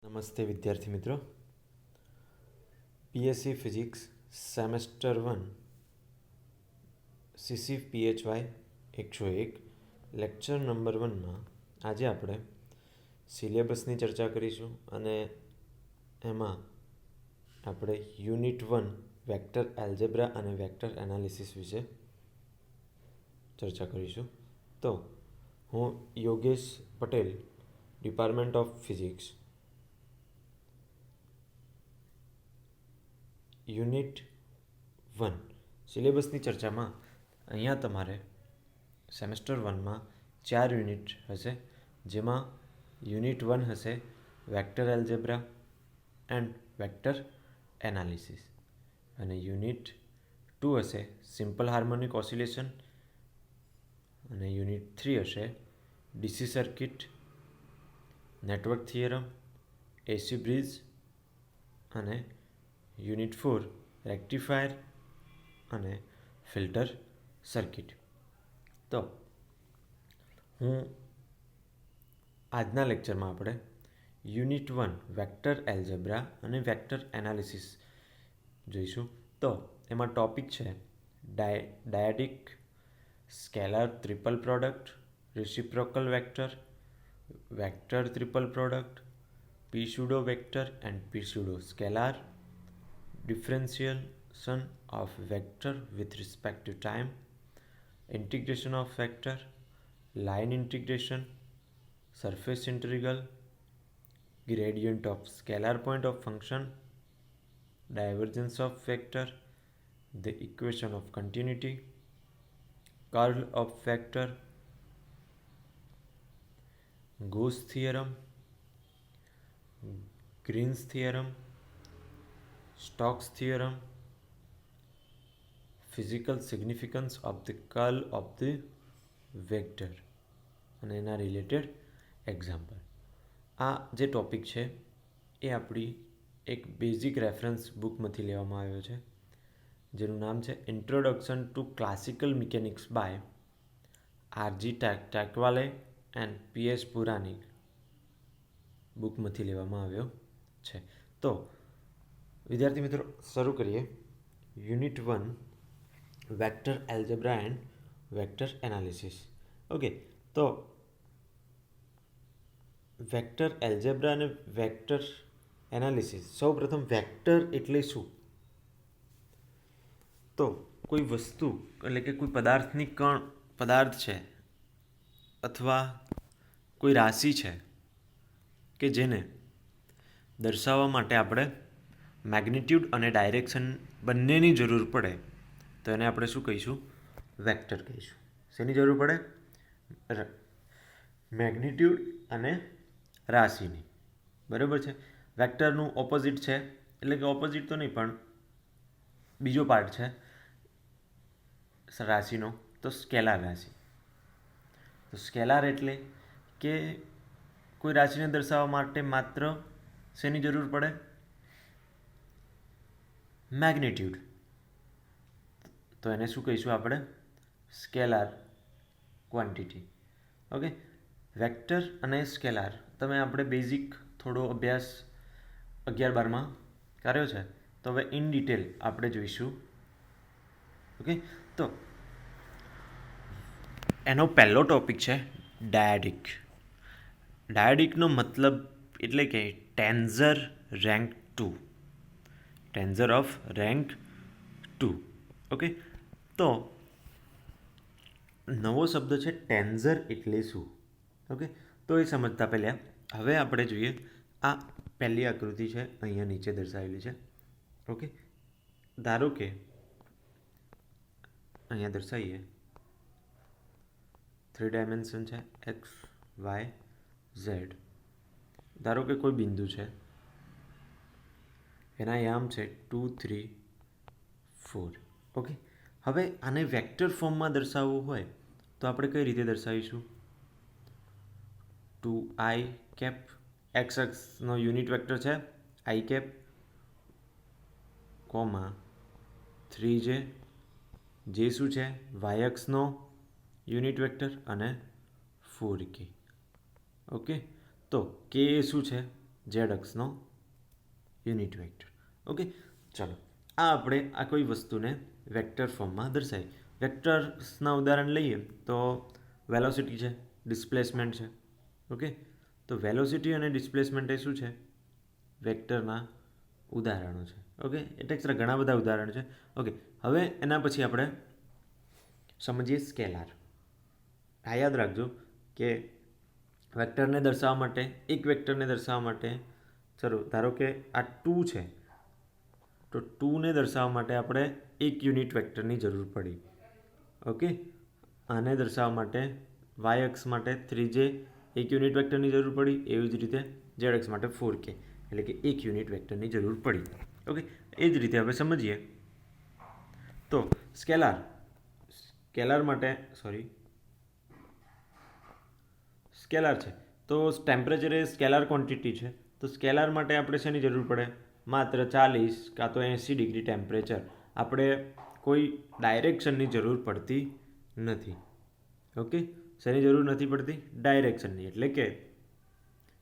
નમસ્તે વિદ્યાર્થી મિત્રો. BSc physics semester 1 CC PHY 101 lecture number 1માં આજે આપણે સિલેબસની ચર્ચા કરીશું અને એમાં આપણે યુનિટ 1 વેક્ટર એલ્જેબ્રા અને વેક્ટર એનાલિસિસ વિશે ચર્ચા કરીશું. તો હું Yogesh Patel, department of physics, unit 1 સિલેબસની ચર્ચામાં અહીંયા તમારે સેમેસ્ટર 1માં 4 યુનિટ હશે, જેમાં યુનિટ 1 હશે vector algebra and vector analysis, અને યુનિટ 2 હશે સિમ્પલ હાર્મોનિક ઓસિલેશન, અને યુનિટ 3 હશે DC circuit, network theorem, A C bridge, અને યુનિટ 4 રેક્ટિફાયર અને ફિલ્ટર સર્કિટ. તો હું આજના લેક્ચરમાં આપણે યુનિટ 1 વેક્ટર એલ્જેબ્રા અને વેક્ટર એનાલિસિસ જોઈશું. તો એમાં ટોપિક છે dyadic, scalar triple product, reciprocal vector, vector triple product, P pseudo vector and P pseudo scalar, differentiation of vector with respect to time, integration of vector, line integration, surface integral, gradient of scalar point of function, divergence of vector, the equation of continuity, curl of vector, Gauss theorem, Green's theorem, Stokes theorem, physical significance of the curl of the vector અને એના related example. આ જે topic છે એ આપણી એક basic reference બુકમાંથી લેવામાં આવ્યો છે, જેનું નામ છે introduction to classical mechanics by RG Takwale and PS Puranik બુકમાંથી લેવામાં આવ્યો છે. તો વિદ્યાર્થી મિત્રો, શરૂ કરીએ. Unit 1 vector algebra and vector analysis. Okay, તો વેક્ટર એલ્જેબ્રા અને વેક્ટર એનાલિસિસ. સૌ પ્રથમ વેક્ટર એટલે શું? તો કોઈ વસ્તુ એટલે કે કોઈ પદાર્થ છે અથવા કોઈ રાશિ છે કે જેને દર્શાવવા માટે આપણે મેગ્નિટ્યુડ અને ડાયરેક્શન બંનેની જરૂર પડે, તો એને આપણે શું કહીશું? વેક્ટર કહીશું. શેની જરૂર પડે? મેગ્નિટ્યુડ અને રાશિની. બરાબર છે. વેક્ટરનું ઓપોઝિટ છે, એટલે કે ઓપોઝિટ તો નહીં પણ બીજો પાર્ટ છે રાશિનો, તો સ્કેલાર રાશિ. તો સ્કેલાર એટલે કે કોઈ રાશિને દર્શાવવા માટે માત્ર શેની જરૂર પડે? મેગ્નિટ્યુડ. તો એને શું કહીશું આપણે? Scalar quantity. ઓકે, વેક્ટર અને સ્કેલાર તમે આપણે બેઝિક થોડો અભ્યાસ 11-12માં કર્યો છે, તો હવે ઇન ડિટેલ આપણે જોઈશું. ઓકે, તો એનો પહેલો ટોપિક છે ડાયાડિક. ડાયાડિકનો મતલબ એટલે કે tensor rank 2, tensor of rank 2. Okay, તો નવો શબ્દ છે ટેન્સર એટલે શું? ઓકે, તો એ સમજતા પહેલાં હવે આપણે જોઈએ આ પહેલી આકૃતિ છે, અહીંયા નીચે દર્શાવેલી છે. ઓકે, ધારો કે અહીંયા દર્શાવીએ 3 ડાયમેન્શન છે, એક્સ, વાય, ઝેડ. ધારો કે કોઈ બિંદુ છે, એના યામ છે 2, 3, 4. ઓકે, હવે આને વેક્ટર ફોર્મમાં દર્શાવવું હોય તો આપણે કઈ રીતે દર્શાવીશું? 2i કેપ, એક્સ અક્ષનો યુનિટ વેક્ટર છે આઈ કેપ, કોમા 3j, જે શું છે? વાય અક્ષનો યુનિટ વેક્ટર, અને 4k. ઓકે, તો કે એ શું છે? ઝેડ અક્ષનો યુનિટ વેક્ટર. ઓકે, ચાલો આ આપણે આ કોઈ વસ્તુને વેક્ટર ફોર્મમાં દર્શાવી. વેક્ટર્સના ઉદાહરણ લઈએ તો વેલોસિટી છે, ડિસ્પ્લેસમેન્ટ છે. ઓકે, તો વેલોસિટી અને ડિસ્પ્લેસમેન્ટ એ શું છે? વેક્ટરના ઉદાહરણો છે. ઓકે, એટલે ઘણા બધા ઉદાહરણ છે. ઓકે, હવે એના પછી આપણે સમજીએ સ્કેલાર. આ યાદ રાખજો કે વેક્ટરને દર્શાવવા માટે, એક વેક્ટરને દર્શાવવા માટે, ચલો ધારો કે આ 2 છે, તો 2ને દર્શાવવા માટે આપણે એક યુનિટ વેક્ટરની જરૂર પડી. ઓકે, આને દર્શાવવા માટે વાય અક્ષ માટે 3j એક યુનિટ વેક્ટરની જરૂર પડી. એવી જ રીતે ઝેડ અક્ષ માટે 4k, એટલે કે એક યુનિટ વેક્ટરની જરૂર પડી. ઓકે, એ જ રીતે હવે સમજીએ તો સ્કેલાર માટે સ્કેલાર છે તો ટેમ્પરેચર એ સ્કેલાર ક્વોન્ટિટી છે. તો સ્કેલાર માટે આપણે શેની જરૂર પડે? માત્ર 40 કાં તો 80 ડિગ્રી ટેમ્પરેચર. આપણે કોઈ ડાયરેક્શનની જરૂર પડતી નથી. ઓકે, શેની જરૂર નથી પડતી? ડાયરેક્શનની, એટલે કે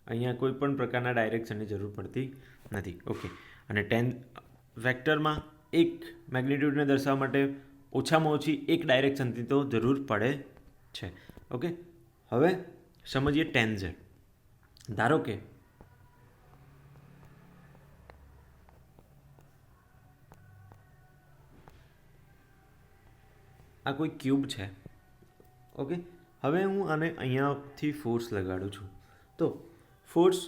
અહીંયા કોઈ પણ પ્રકારના ડાયરેક્શનની જરૂર પડતી નથી. ઓકે, અને વેક્ટરમાં એક મેગ્નિટ્યુડને દર્શાવવા માટે ઓછામાં ઓછી એક ડાયરેક્શનથી તો જરૂર પડે છે. ઓકે, હવે સમજીએ ટેન્જર. ધારો કે આ કોઈ ક્યુબ છે. ઓકે, હવે હું આને અહીંયાથી ફોર્સ લગાડું છું. તો ફોર્સ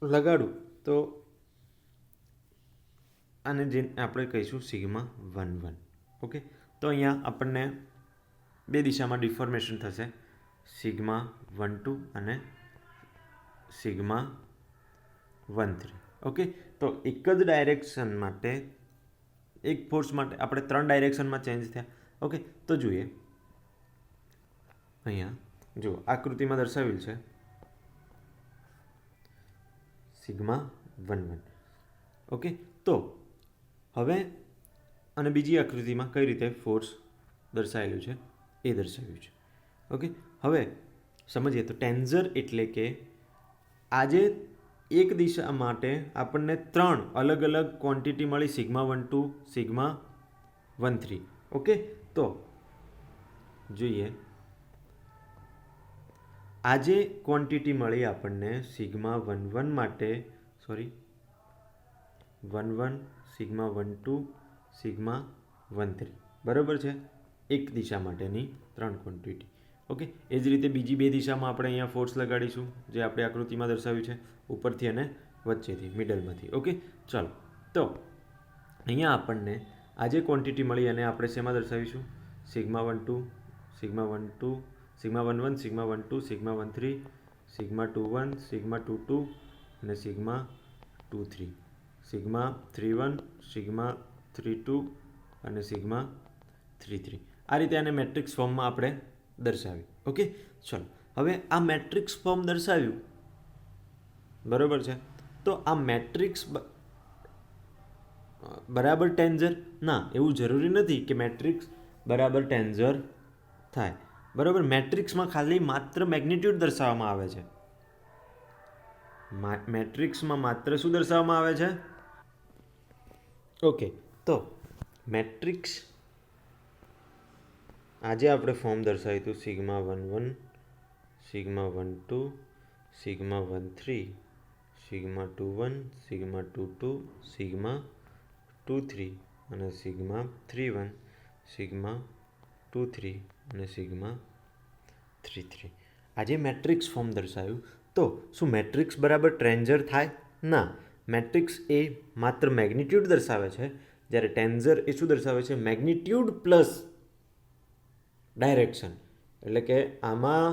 લગાડું તો આને જે આપણે કહીશું σ11. ઓકે, તો અહીંયા આપણને બે દિશામાં ડિફોર્મેશન થશે, σ12 અને σ13. ઓકે, તો એક જ ડાયરેક્શન માટે, એક ફોર્સ માટે આપણે 3 ડાયરેક્શનમાં ચેન્જ થયા. ઓકે, તો જોઈએ અહીંયા જો આકૃતિમાં દર્શાવેલ છે σ11. ઓકે, તો હવે અને બીજી આકૃતિમાં કઈ રીતે ફોર્સ દર્શાવેલું છે એ દર્શાવ્યું છે. ઓકે, હવે સમજીએ તો ટેન્જર એટલે કે આજે એક દિશા માટે આપણને 3 અલગ અલગ ક્વોન્ટિટી મળી, σ12, σ13. ઓકે, તો જોઈએ આજે ક્વોન્ટિટી મળી આપણને σ11 માટે, σ12, σ13. બરાબર છે, એક દિશા માટેની 3 ક્વોન્ટિટી. ઓકે, એ જ રીતે બીજી બે દિશામાં આપણે અહીંયા ફોર્સ લગાડીશું, જે આપણે આકૃતિમાં દર્શાવ્યું છે, ઉપરથી અને વચ્ચેથી, મિડલમાંથી. ઓકે, ચાલો તો અહીંયા આપણને આજે ક્વોન્ટિટી મળી અને આપણે શેમાં દર્શાવીશું? σ11, σ11, σ11, σ12, σ13, σ21, σ22 અને σ23, σ31, σ32 અને σ33. આ રીતે આને મેટ્રિક્સ ફોર્મમાં આપણે દર્શાવ્યું. ઓકે, ચલો હવે આ મેટ્રિક્સ ફોર્મ દર્શાવ્યું, બરાબર છે. તો આ મેટ્રિક્સ બરાબર ટેન્જર? ના, એવું જરૂરી નથી કે મેટ્રિક્સ બરાબર ટેન્જર થાય. બરાબર, મેટ્રિક્સમાં ખાલી માત્ર મેગ્નિટ્યુડ દર્શાવવામાં આવે છે. મેટ્રિક્સમાં માત્ર શું દર્શાવવામાં આવે છે? ઓકે, તો મેટ્રિક્સ આજે આપણે ફોર્મ દર્શાવ્યું હતું σ11, σ12, σ13, σ21, σ22, σ23 અને σ31, σ23 અને σ33. આજે મેટ્રિક્સ ફોર્મ દર્શાવ્યું. તો શું મેટ્રિક્સ બરાબર ટેન્જર થાય? ના, મેટ્રિક્સ એ માત્ર મેગ્નિટ્યુડ દર્શાવે છે, જ્યારે ટેન્જર એ શું દર્શાવે છે? મેગ્નિટ્યુડ પ્લસ ડાયરેક્શન, એટલે કે આમાં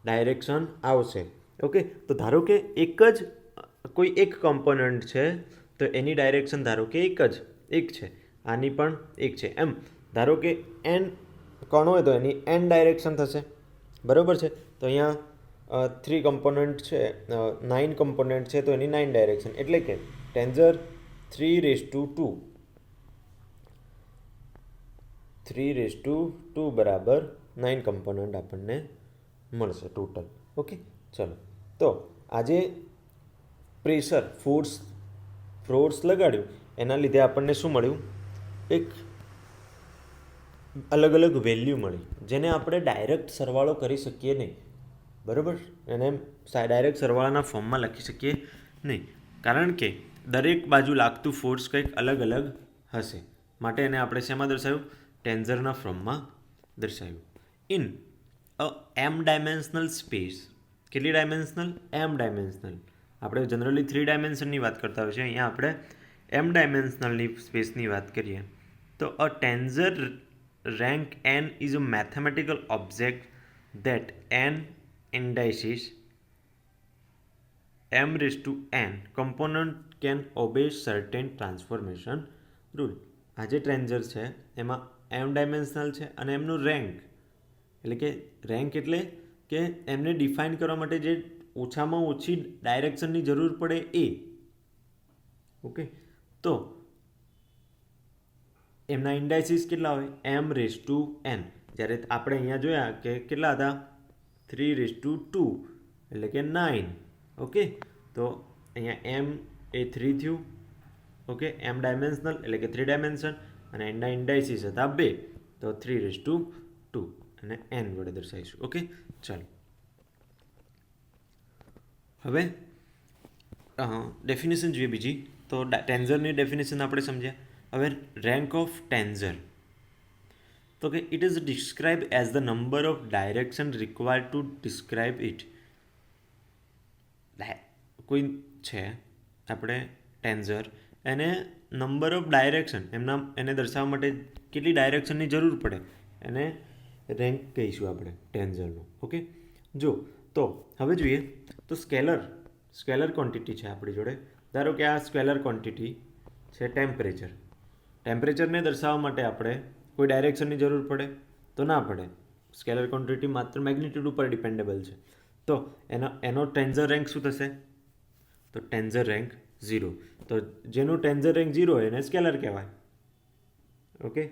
ડાયરેક્શન આવશે. ઓકે, તો ધારો કે કોઈ એક કમ્પોનન્ટ છે, તો એની ડાયરેક્શન ધારો કે એક છે, આની પણ એક છે. એમ ધારો કે n કણ હોય તો એની n ડાયરેક્શન થશે. બરાબર છે, તો અહીંયા 3 કમ્પોનન્ટ છે, 9 કમ્પોનન્ટ છે, તો એની 9 ડાયરેક્શન, એટલે કે ટેન્જર 3:2 બરાબર 9 કમ્પોનન્ટ આપણને મળશે ટોટલ. ઓકે, ચલો તો આજે પ્રેશર ફોર્સ લગાડ્યું એના લીધે આપણને શું મળ્યું, એક અલગ અલગ વેલ્યુ મળી જેને આપણે ડાયરેક્ટ સરવાળો કરી શકીએ નહીં, બરાબર. એને ડાયરેક્ટ સરવાળાના ફોર્મમાં લખી શકીએ નહીં, કારણ કે દરેક બાજુ લાગતું ફોર્સ કંઈક અલગ અલગ હશે. માટે એને આપણે શેમાં દર્શાવ્યું, ટેન્ઝરના ફોર્મમાં દર્શાવ્યું. In a M dimensional space, કેટલી ડાયમેન્શનલ, એમ ડાયમેન્શનલ. આપણે જનરલી 3 ડાયમેન્શનની વાત કરતા હોય છે, અહીંયા આપણે એમ ડાયમેન્શનલની સ્પેસની વાત કરીએ તો અ ટેન્ઝર rank n is a mathematical object that n indices m raised to n component can obey certain transformation rule. આ જે ટ્રેન્ઝર છે એમાં એમ ડાયમેન્શનલ છે અને એમનું રેન્ક એટલે કે રેન્ક એટલે કે એમને ડિફાઇન કરવા માટે જે ઓછામાં ઓછી ડાયરેક્શનની જરૂર પડે એ. ઓકે, તો એમના ઇન્ડાઇસીસ કેટલા હોય, એમ રેસ ટુ એન. જ્યારે આપણે અહીંયા જોયા કે કેટલા હતા, 3:2 એટલે કે 9. ઓકે, તો અહીંયા એમ એ 3 થયું. ઓકે, એમ ડાયમેન્શનલ એટલે કે 3 ડાયમેન્શન અને એના ઇન્ડાઇસીસ હતા 2, તો 3:2 અને એન વડે દર્શાવીશું. ઓકે, ચાલો હવે ડેફિનેશન જોઈએ બીજી. તો ટેન્ઝરની ડેફિનેશન આપણે સમજ્યા. હવે રેન્ક ઓફ ટેન્ઝર, તો કે it is describe as the number of direction required to describe it. કોઈ છે આપણે ટેન્ઝર, એને નંબર ઓફ ડાયરેક્શન એને દર્શાવવા માટે કેટલી ડાયરેક્શનની જરૂર પડે એને રેન્ક કહીશું આપણે ટેન્ઝરનું. ઓકે, જો તો હવે જોઈએ તો સ્કેલર ક્વોન્ટિટી છે આપણી જોડે. ધારો કે આ સ્કેલર ક્વોન્ટિટી છે ટેમ્પરેચરને દર્શાવવા માટે આપણે કોઈ ડાયરેક્શનની જરૂર પડે તો ના પડે. સ્કેલર ક્વોન્ટિટી માત્ર મેગ્નિટ્યુડ ઉપર ડિપેન્ડેબલ છે. તો એનો ટેન્ઝર રેન્ક શું થશે, તો ટેન્ઝર રેન્ક 0. તો જેનું ટેન્ઝર રેન્ક 0 હોય એને સ્કેલર કહેવાય. ઓકે,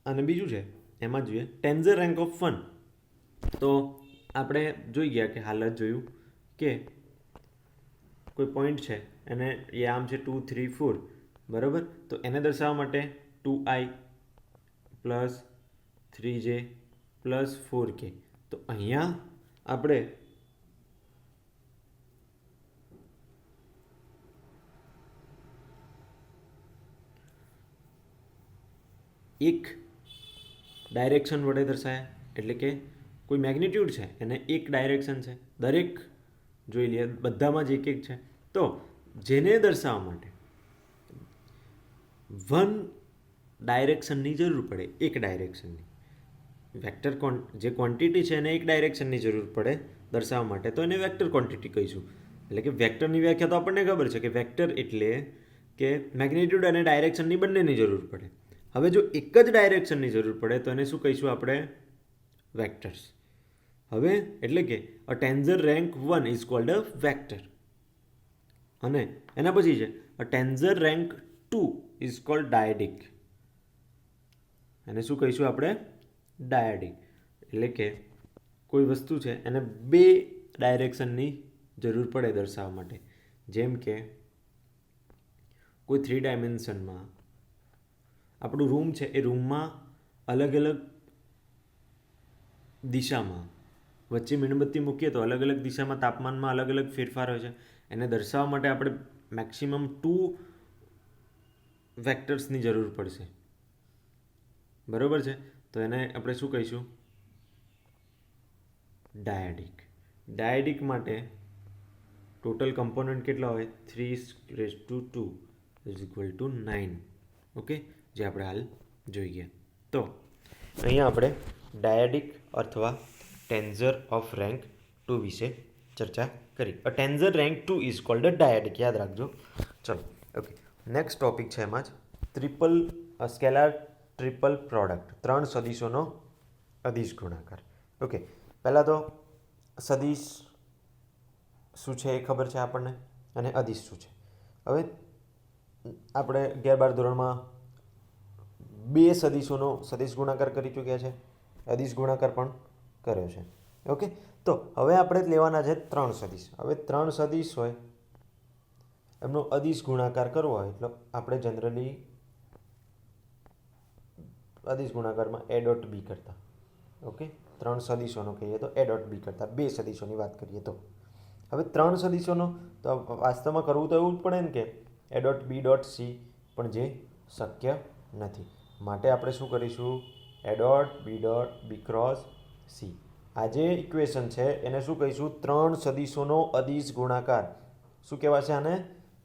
અને બીજું છે એમાં જોઈએ ટેન્ઝર રેન્ક ઓફ 1. તો આપણે જોઈ ગયા કે હાલ જ જોયું કે કોઈ પોઈન્ટ છે એને એ આમ છે 2, 3, 4, બરાબર. તો એને દર્શાવવા માટે 2i plus 3j plus 4k. તો અહીંયા આપણે એક ડાયરેક્શન વડે દર્શાવ્યા, એટલે કે કોઈ મેગ્નિટ્યુડ છે એને એક ડાયરેક્શન છે, દરેક જોઈ લઈએ બધામાં જ એક છે. તો જેને દર્શાવવા માટે 1 ડાયરેક્શનની જરૂર પડે, એક ડાયરેક્શનની વેક્ટર જે ક્વોન્ટિટી છે એને એક ડાયરેક્શનની જરૂર પડે દર્શાવવા માટે, તો એને વેક્ટર ક્વોન્ટિટી કહીશું. એટલે કે વેક્ટરની વ્યાખ્યા તો આપણને ખબર છે કે વેક્ટર એટલે કે મેગ્નિટ્યુડ અને ડાયરેક્શનની બંનેની જરૂર પડે. હવે જો એક જ ડાયરેક્શનની જરૂર પડે તો એને શું કહીશું આપણે, વેક્ટર્સ. હવે એટલે કે a tensor rank 1 is called a vector. અને એના પછી છે a tensor rank 2 is called dyadic. એને શું કહીશું આપણે, ડાયડિક. એટલે કે કોઈ વસ્તુ છે એને 2 ડાયરેક્શનની જરૂર પડે દર્શાવવા માટે. જેમ કે કોઈ 3 ડાયમેન્શનમાં આપણું રૂમ છે, એ રૂમમાં અલગ અલગ દિશામાં વચ્ચે મીણબત્તી મૂકીએ તો અલગ અલગ દિશામાં તાપમાનમાં અલગ અલગ ફેરફાર હોય છે. એને દર્શાવવા માટે આપણે મેક્સિમમ 2 વેક્ટર્સની જરૂર પડશે, બરાબર છે. તો એને આપણે શું કહીશું, ડાયડિક. ડાયડિક માટે ટોટલ કમ્પોનન્ટ કેટલા હોય, 3:2 ઇઝ ઇક્વલ ટુ 9. ઓકે, જે આપણે હાલ જોઈ ગયા. તો અહીંયા આપણે ડાયડિક અથવા ટેન્ઝર ઓફ રેન્ક 2 વિશે ચર્ચા કરી. A tensor rank 2 is called a dyadic, યાદ રાખજો. ચલો, ઓકે, નેક્સ્ટ ટોપિક છે એમાં જ સ્કેલાર ટ્રિપલ પ્રોડક્ટ, 3 સદિશોનો અદિશ ગુણાકાર. ઓકે, પહેલાં તો સદિશ શું છે એ ખબર છે આપણને, અને અદિશ શું છે. હવે આપણે 11-12 ધોરણમાં 2 સદિશોનો સદિશ ગુણાકાર કરી ચૂક્યા છે, અદિશ ગુણાકાર પણ કર્યો છે. ઓકે, તો હવે આપણે લેવાના છે 3 સદિશ. હવે 3 સદિશ હોય એમનો અદિશ ગુણાકાર કરવો હોય એટલે આપણે જનરલી અદિશ ગુણાકારમાં એ ડોટ બી કરતા. ઓકે, 3 સદિશોનો કહીએ તો એ ડોટ બી કરતા, 2 સદિશોની વાત કરીએ તો. હવે 3 સદિશોનો તો વાસ્તવમાં કરવું તો એવું જ પડે ને કે A dot B dot C, પણ જે શક્ય નથી. માટે આપણે શું કરીશું? A dot B cross C. આ જે ઇક્વેશન છે એને શું કહીશું? 3 સદિશોનો અદિશ ગુણાકાર. શું કહેવાશે આને?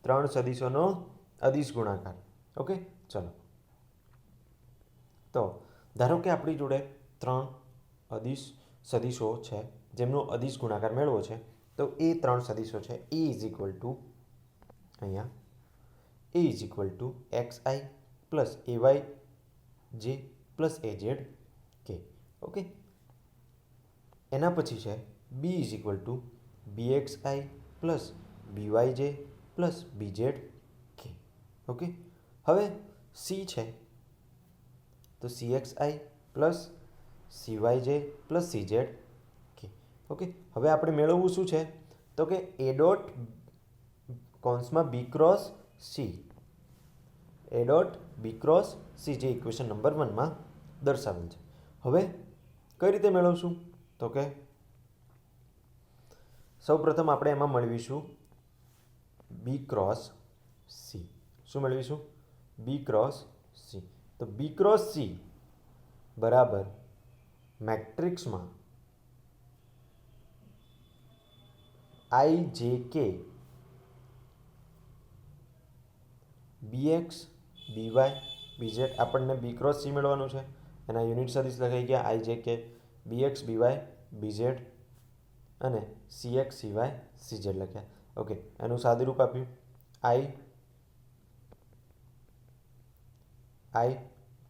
3 સદિશોનો અદિશ ગુણાકાર. ઓકે, ચલો. તો ધારો કે આપણી જોડે 3 અદિશ સદિશો છે જેમનો અદિશ ગુણાકાર મેળવો છે. તો એ 3 સદિશો છે એ ઇઝ ઇક્વલ ટુ અહીંયા A is equal to X I plus A Y J plus A Z K. Okay, એના પછી છે B is equal to B X I plus B Y J plus B Z K. Okay, હવે C છે તો C X I plus C Y J plus C Z K. Okay, હવે આપણે મેળવવું શું છે? તો કે એ ડોટ કૌંસમાં B cross C, A dot B cross C જે ઇક્વેશન નંબર 1માં દર્શાવેલ છે. હવે કઈ રીતે મેળવશું? તો કે સૌપ્રથમ આપણે એમાં મેળવીશું બી ક્રોસ સી. શું મેળવીશું? B cross C. તો બી ક્રોસ સી બરાબર મેટ્રિક્સમાં I J K B X B Y B Z. આપણને બી ક્રોસ સી મેળવવાનું છે. એના યુનિટ સદિશ લખાઈ ગયા I J K B X B Y B Z અને C X C Y C Z લખ્યા. ઓકે, એનું સાદું રૂપ આપ્યું આઈ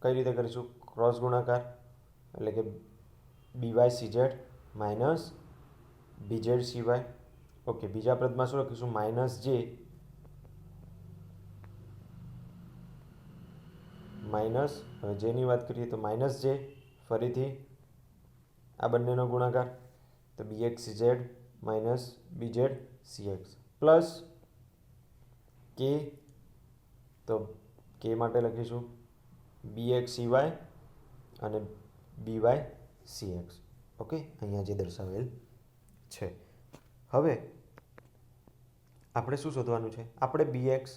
કઈ રીતે કરીશું? ક્રોસ ગુણાકાર એટલે કે B Y C Z minus B Z C Y. Okay, બીજા પદમાં શું લખીશું? માઇનસ જે માઇનસ, હવે જેની વાત કરીએ તો માઇનસ જે, ફરીથી આ બંનેનો ગુણાકાર તો B X C Z minus B Z C X plus K, તો કે માટે લખીશું બી એક્સ સી વાય અને બી વાય સી એક્સ. ઓકે, અહીંયા જે દર્શાવેલ છે. હવે આપણે શું શોધવાનું છે? આપણે B X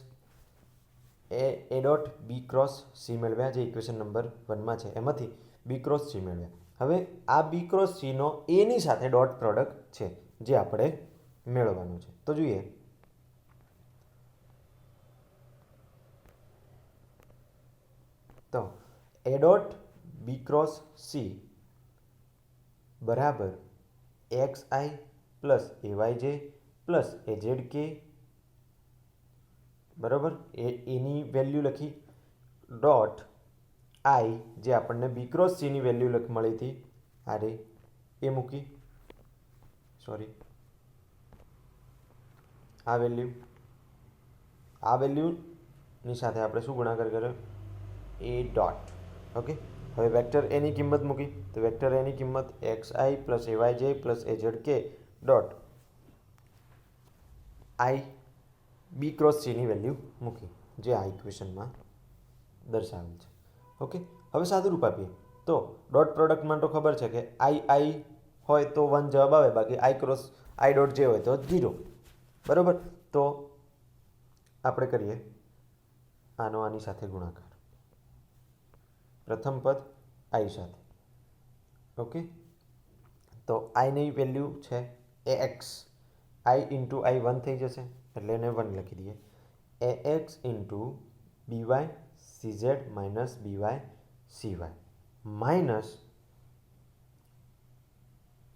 A dot B cross C મેળવ્યા જે ઇક્વેશન નંબર 1માં છે એમાંથી બી ક્રોસ સી મેળવ્યા. હવે આ બી ક્રોસ સીનો એની સાથે ડોટ પ્રોડક્ટ છે જે આપણે મેળવવાનું છે. તો જોઈએ તો A dot B cross C બરાબર X I plus A Y J plus A Z K. બરાબર, એની વેલ્યુ લખી ડોટ આઈ જે આપણને બી ક્રોસ સીની વેલ્યુ મળી હતી આ રે એ મૂકી, સોરી આ વેલ્યુની સાથે આપણે શું ગુણાકાર કર્યો? A dot. ઓકે, હવે વેક્ટર એની કિંમત મૂકી તો વેક્ટર એની કિંમત X I plus A Y J plus A Z K dot I B cross સીની વેલ્યુ મૂકી જે આ ઇક્વેશનમાં દર્શાવેલ છે. ઓકે, હવે સાદું રૂપ આપીએ તો ડોટ પ્રોડક્ટમાં તો ખબર છે કે આઈ હોય તો 1 જવાબ આવે, બાકી આઈ ડોટ જે હોય તો 0. બરાબર, તો આપણે કરીએ આનો આની સાથે ગુણાકાર. પ્રથમ પદ આઈ સાથે. ઓકે, તો આઈની વેલ્યુ છે એ એક્સ, આઈ ઇન્ટુ આઈ 1 થઈ જશે એટલે એને 1 લખી દઈએ. A X into B Y C Z minus B Y C Y minus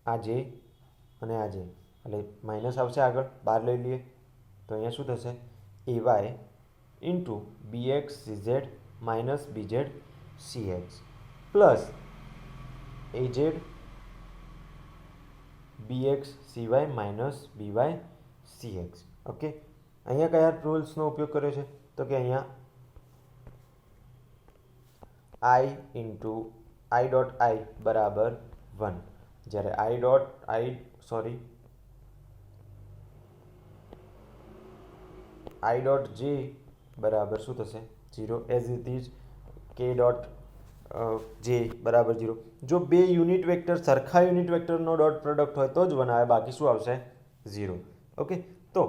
આ જે અને આ જે, એટલે માઇનસ આવશે આગળ, બહાર લઈ લઈએ તો અહીંયા શું થશે? A Y into B X C Z minus B Z C X plus A Z B X C Y minus B Y C X. Okay, અહીંયા કયા રૂલ્સનો ઉપયોગ કર્યો છે? તો કે અહીંયા આઈ ઇન્ટુ આઈ ડોટ આઈ બરાબર 1, જ્યારે આઈ સોરી આઈ ડોટ જે બરાબર શું થશે 0 એઝ ઇટ ઇઝ કે ડોટ જે બરાબર 0. જો બે યુનિટ વેક્ટર સરખા યુનિટ વેક્ટરનો ડોટ પ્રોડક્ટ હોય તો જ 1 આવે, બાકી શું આવશે 0. ઓકે, તો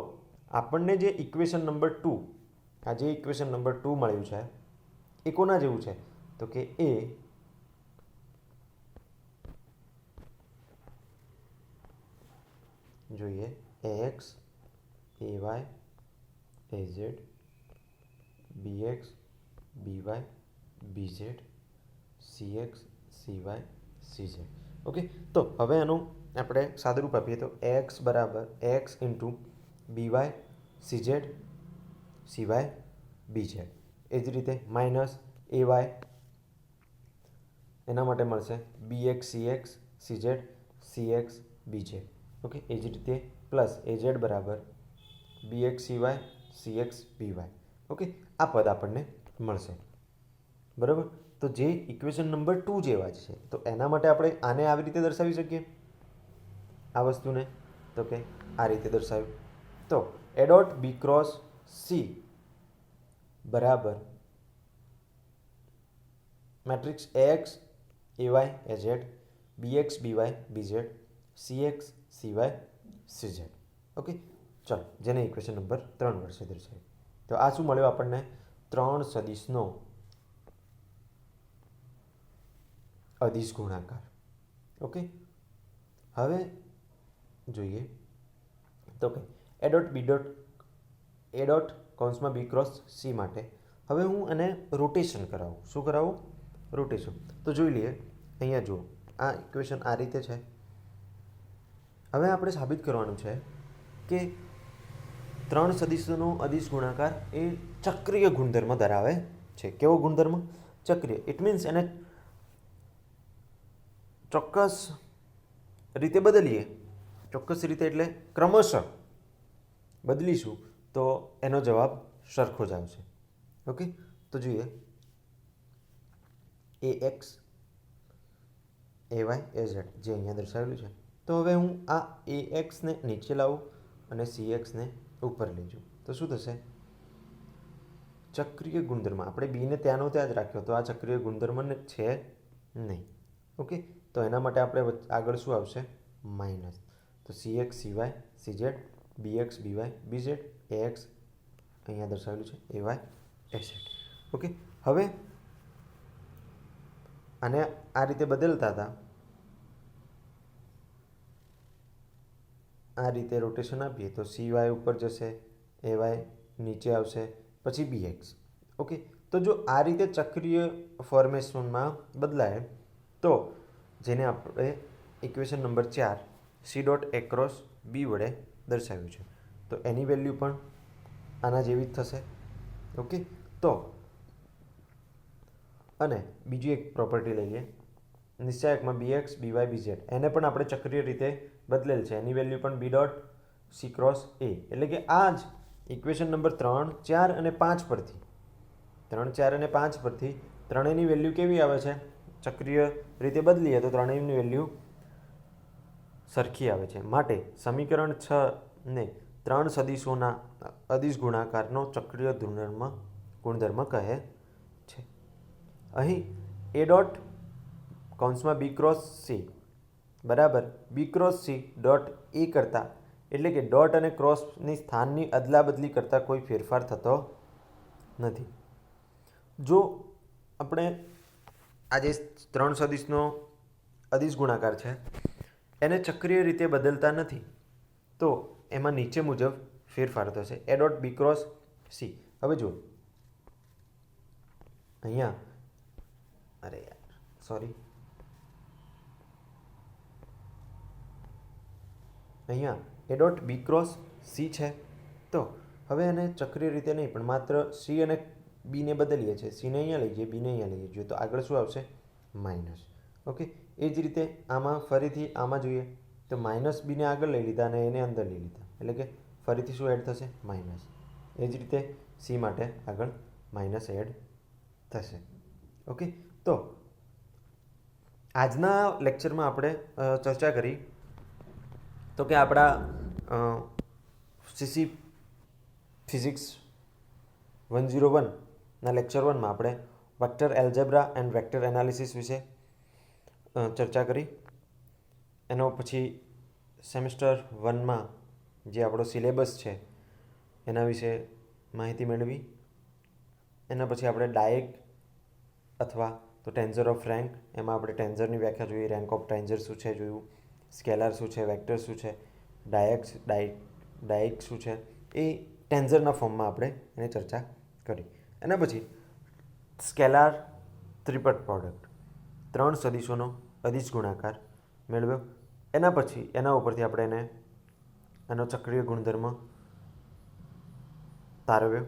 આપણને જે ઇક્વેશન નંબર 2, આ જે ઇક્વેશન નંબર 2 મળ્યું છે એ કોના જેવું છે? તો કે એ જોઈએ ax ay az bx by bz cx cy cz. Okay, તો હવે એનું આપણે સાદુરૂપ આપીએ તો ax બરાબર ax into by cz cy bz, એ જ રીતે માઇનસ ay એના માટે મળશે bx cx cz cx bz. Okay, એ જ રીતે પ્લસ az બરાબર bx cy cx by. Okay, આ પદ આપણને મળશે. બરાબર, તો જે ઇક્વેશન નંબર 2 જેવા જ છે, તો એના માટે આપણે આને આવી રીતે દર્શાવી શકીએ આ વસ્તુને, તો કે આ રીતે દર્શાવ્યું. તો A dot B cross C બરાબર matrix X A Y A Z B X B Y B Z C X C Y C Z. Okay, ચાલો જેને ઇક્વેશન નંબર 3 વર્ષે દર્શાવ્યું. તો આ શું મળ્યું આપણને? 3 સદિશનો અદિશ ગુણાકાર. ઓકે, હવે જોઈએ તો કે એ ડોટ કૌંસમાં બી ક્રોસ સી માટે હવે હું એને રોટેશન કરાવું. શું કરાવું? રોટેશન. તો જોઈ લઈએ, અહીંયા જુઓ આ ઇક્વેશન આ રીતે છે. હવે આપણે સાબિત કરવાનું છે કે 3 સદિશોનો અદિશ ગુણાકાર એ ચક્રીય ગુણધર્મ ધરાવે છે. કેવો ગુણધર્મ? ચક્રીય. ઇટ મીન્સ એને ચોક્કસ રીતે બદલીએ, ચોક્કસ રીતે એટલે ક્રમશઃ બદલીશું તો એનો જવાબ સરખો જ આવશે. ઓકે, તો જોઈએ A X A Y A Z જે અહીંયા દર્શાવેલું છે. તો હવે હું આ એ એક્સને નીચે લાવું અને સી એક્સને ઉપર લઈ જાઉં તો શું થશે? ચક્રીય ગુણધર્મ. આપણે બીને ત્યાંનો ત્યાં જ રાખ્યો, તો આ ચક્રીય ગુણધર્મ છે નહીં. ઓકે, તો એના માટે આપણે આગળ શું આવશે? માઇનસ. તો C X C Y C Z B X B Y B Z A X અહીંયા દર્શાવેલું છે A Y A Z. Okay, હવે આને આ રીતે બદલતા હતા, આ રીતે રોટેશન આપીએ તો સી વાય ઉપર જશે, એ વાય નીચે આવશે, પછી બી એક્સ. ઓકે, તો જો આ રીતે ચક્રીય ફોર્મેશનમાં બદલાય તો જેને આપણે equation number 4 C dot across B વડે દર્શાવ્યું છે, તો એની વેલ્યુ પણ આના જેવી જ થશે. ઓકે, તો અને બીજી એક પ્રોપર્ટી લઈએ, નિશ્ચાયકમાં બી X B Y B Z, એને પણ આપણે ચક્રીય રીતે બદલેલ છે. એની વેલ્યુ પણ બી ડોટ સી ક્રોસ એ. એટલે કે આ જ ઇક્વેશન નંબર 3, 4 અને 5 પરથી 3, 4 અને 5 પરથી ત્રણેયની વેલ્યુ કેવી આવે છે? ચક્રીય રીતે બદલીએ તો ત્રણેયની વેલ્યુ સરખી આવે છે. માટે સમીકરણ 6 ને 3 સદિશોના અદિશ ગુણાકારનો ચક્રીય ગુણધર્મ કહે છે. અહીં એ ડોટ કૌંસમાં બી ક્રોસ સી બરાબર બી ક્રોસ સી ડોટ એ કરતાં, એટલે કે ડોટ અને ક્રોસની સ્થાનની અદલા બદલી કરતાં કોઈ ફેરફાર થતો નથી. જો આપણે આ જે 3 સદિશનો અદિશ ગુણાકાર છે એને ચક્રીય રીતે બદલતા નથી તો એમાં નીચે મુજબ ફેરફાર થશે. A dot B cross C. હવે જુઓ અહીંયા, અરે યાર સોરી, અહીંયા A dot B cross C છે. તો હવે એને ચક્રીય રીતે નહીં પણ માત્ર સી અને બીને બદલીએ છીએ. સીને અહીંયા લઈ જઈએ, બીને અહીંયા લઈ જઈએ, તો આગળ શું આવશે? માઇનસ. ઓકે, એ જ રીતે આમાં ફરીથી આમાં જોઈએ તો માઇનસ બીને આગળ લઈ લીધા અને એને અંદર લઈ લીધા, એટલે કે ફરીથી શું એડ થશે? માઇનસ. એ જ રીતે સી માટે આગળ માઇનસ એડ થશે. ઓકે, તો આજના લેક્ચરમાં આપણે ચર્ચા કરી તો કે આપણા સીસી ફિઝિક્સ 101ના લેક્ચર 1માં આપણે vector algebra and vector analysis વિશે ચર્ચા કરી. એનો પછી સેમેસ્ટર 1માં જે આપણો સિલેબસ છે એના વિશે માહિતી મેળવી. એના પછી આપણે ડાયક અથવા તો ટેન્ઝર ઓફ રેન્ક, એમાં આપણે ટેન્ઝરની વ્યાખ્યા જોઈ, રેન્ક ઓફ ટેન્ઝર શું છે જોયું, સ્કેલાર શું છે, વેક્ટર શું છે, ડાયક શું છે, એ ટેન્ઝરના ફોર્મમાં આપણે એની ચર્ચા કરી. એના પછી સ્કેલાર ત્રિપટ પ્રોડક્ટ, 3 સદીશોનો અદિશ ગુણાકાર મેળવ્યો. એના પછી એના ઉપરથી આપણે એનો ચક્રીય ગુણધર્મ તારવ્યો.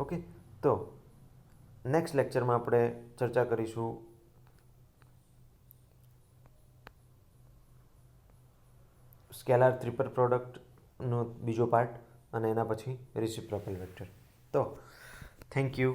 ઓકે, તો નેક્સ્ટ લેક્ચરમાં આપણે ચર્ચા કરીશું સ્કેલાર ત્રિપટ પ્રોડક્ટનો બીજો પાર્ટ અને એના પછી રેસિપ્રોકલ વેક્ટર. તો થેન્ક યુ.